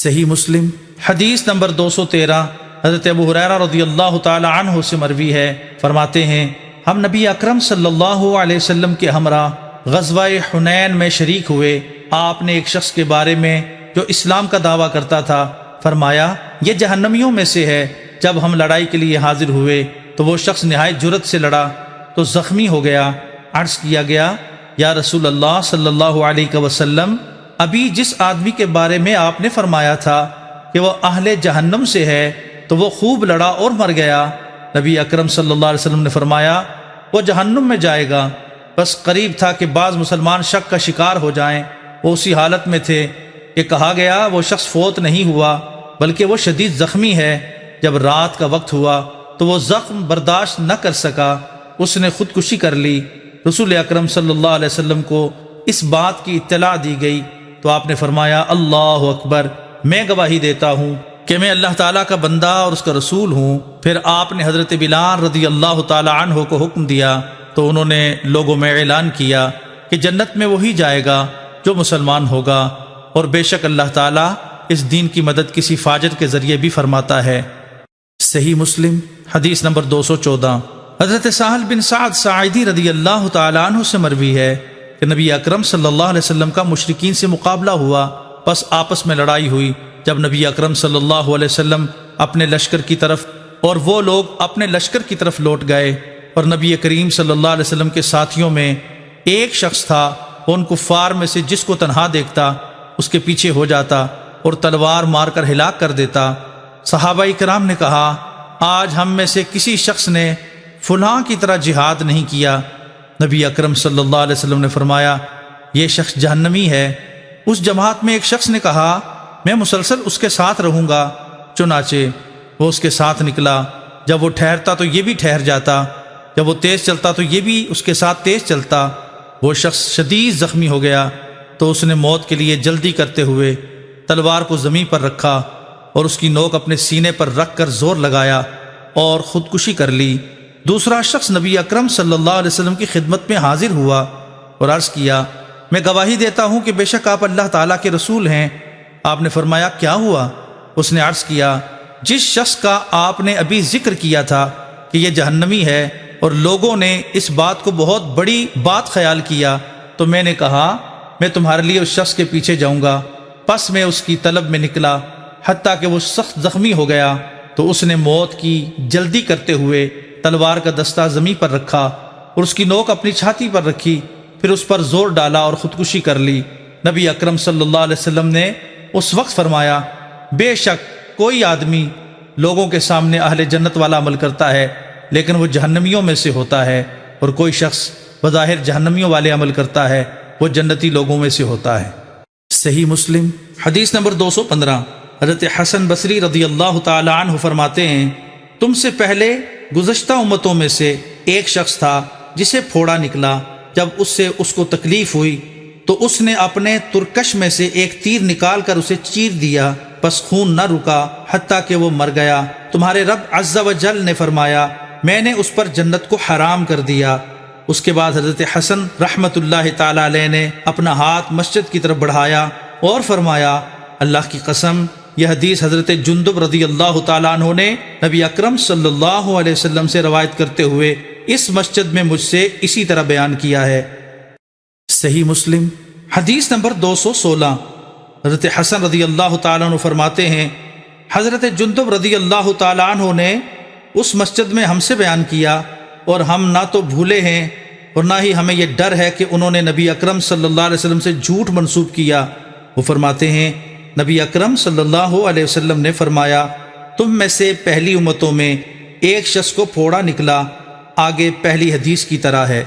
صحیح مسلم حدیث نمبر 213 حضرت ابو ہریرہ رضی اللہ تعالی عنہ سے مروی ہے، فرماتے ہیں ہم نبی اکرم صلی اللہ علیہ وسلم کے ہمراہ غزوہ حنین میں شریک ہوئے۔ آپ نے ایک شخص کے بارے میں جو اسلام کا دعویٰ کرتا تھا فرمایا یہ جہنمیوں میں سے ہے۔ جب ہم لڑائی کے لیے حاضر ہوئے تو وہ شخص نہایت جرأت سے لڑا تو زخمی ہو گیا۔ عرض کیا گیا یا رسول اللہ صلی اللہ علیہ وسلم، ابھی جس آدمی کے بارے میں آپ نے فرمایا تھا کہ وہ اہل جہنم سے ہے تو وہ خوب لڑا اور مر گیا۔ نبی اکرم صلی اللہ علیہ وسلم نے فرمایا وہ جہنم میں جائے گا۔ بس قریب تھا کہ بعض مسلمان شک کا شکار ہو جائیں۔ وہ اسی حالت میں تھے کہ کہا گیا وہ شخص فوت نہیں ہوا بلکہ وہ شدید زخمی ہے۔ جب رات کا وقت ہوا تو وہ زخم برداشت نہ کر سکا، اس نے خودکشی کر لی۔ رسول اکرم صلی اللہ علیہ وسلم کو اس بات کی اطلاع دی گئی تو آپ نے فرمایا اللہ اکبر، میں گواہی دیتا ہوں کہ میں اللہ تعالیٰ کا بندہ اور اس کا رسول ہوں۔ پھر آپ نے حضرت بلال رضی اللہ تعالیٰ عنہ کو حکم دیا تو انہوں نے لوگوں میں اعلان کیا کہ جنت میں وہی جائے گا جو مسلمان ہوگا، اور بے شک اللہ تعالیٰ اس دین کی مدد کسی فاجر کے ذریعے بھی فرماتا ہے۔ صحیح مسلم حدیث نمبر 214 حضرت سہل بن سعد ساعدی رضی اللہ تعالیٰ عنہ سے مروی ہے کہ نبی اکرم صلی اللہ علیہ وسلم کا مشرکین سے مقابلہ ہوا، پس آپس میں لڑائی ہوئی۔ جب نبی اکرم صلی اللہ علیہ وسلم اپنے لشکر کی طرف اور وہ لوگ اپنے لشکر کی طرف لوٹ گئے، اور نبی کریم صلی اللہ علیہ وسلم کے ساتھیوں میں ایک شخص تھا، وہ ان کفار میں سے جس کو تنہا دیکھتا اس کے پیچھے ہو جاتا اور تلوار مار کر ہلاک کر دیتا۔ صحابہ کرام نے کہا آج ہم میں سے کسی شخص نے فلاں کی طرح جہاد نہیں کیا۔ نبی اکرم صلی اللہ علیہ وسلم نے فرمایا یہ شخص جہنمی ہے۔ اس جماعت میں ایک شخص نے کہا میں مسلسل اس کے ساتھ رہوں گا۔ چنانچہ وہ اس کے ساتھ نکلا، جب وہ ٹھہرتا تو یہ بھی ٹھہر جاتا، جب وہ تیز چلتا تو یہ بھی اس کے ساتھ تیز چلتا۔ وہ شخص شدید زخمی ہو گیا تو اس نے موت کے لیے جلدی کرتے ہوئے تلوار کو زمین پر رکھا اور اس کی نوک اپنے سینے پر رکھ کر زور لگایا اور خودکشی کر لی۔ دوسرا شخص نبی اکرم صلی اللہ علیہ وسلم کی خدمت میں حاضر ہوا اور عرض کیا میں گواہی دیتا ہوں کہ بے شک آپ اللہ تعالیٰ کے رسول ہیں۔ آپ نے فرمایا کیا ہوا؟ اس نے عرض کیا جس شخص کا آپ نے ابھی ذکر کیا تھا کہ یہ جہنمی ہے اور لوگوں نے اس بات کو بہت بڑی بات خیال کیا تو میں نے کہا میں تمہارے لیے اس شخص کے پیچھے جاؤں گا۔ پس میں اس کی طلب میں نکلا حتیٰ کہ وہ سخت زخمی ہو گیا تو اس نے موت کی جلدی کرتے ہوئے تلوار کا دستہ زمین پر رکھا اور اس کی نوک اپنی چھاتی پر رکھی، پھر اس پر زور ڈالا اور خودکشی کر لی۔ نبی اکرم صلی اللہ علیہ وسلم نے اس وقت فرمایا بے شک کوئی آدمی لوگوں کے سامنے اہل جنت والا عمل کرتا ہے لیکن وہ جہنمیوں میں سے ہوتا ہے، اور کوئی شخص بظاہر جہنمیوں والے عمل کرتا ہے وہ جنتی لوگوں میں سے ہوتا ہے۔ صحیح مسلم حدیث نمبر 215 حضرت حسن بصری رضی اللہ تعالی عنہ فرماتے ہیں تم سے پہلے گزشتہ امتوں میں سے ایک شخص تھا جسے پھوڑا نکلا، جب اس کو تکلیف ہوئی تو اس نے اپنے ترکش میں سے ایک تیر نکال کر اسے چیر دیا، پس خون نہ رکا حتیٰ کہ وہ مر گیا۔ تمہارے رب عز و جل نے فرمایا میں نے اس پر جنت کو حرام کر دیا۔ اس کے بعد حضرت حسن رحمت اللہ تعالی علیہ نے اپنا ہاتھ مسجد کی طرف بڑھایا اور فرمایا اللہ کی قسم یہ حدیث حضرت جندب رضی اللہ تعالیٰ عنہ نے نبی اکرم صلی اللہ علیہ وسلم سے روایت کرتے ہوئے اس مسجد میں مجھ سے اسی طرح بیان کیا ہے۔ صحیح مسلم حدیث نمبر 216 حضرت حسن رضی اللہ تعالیٰ عنہ فرماتے ہیں حضرت جندب رضی اللہ تعالیٰ عنہ نے اس مسجد میں ہم سے بیان کیا، اور ہم نہ تو بھولے ہیں اور نہ ہی ہمیں یہ ڈر ہے کہ انہوں نے نبی اکرم صلی اللہ علیہ وسلم سے جھوٹ منسوب کیا۔ وہ فرماتے ہیں نبی اکرم صلی اللہ علیہ وسلم نے فرمایا تم میں سے پہلی امتوں میں ایک شخص کو پھوڑا نکلا، آگے پہلی حدیث کی طرح ہے۔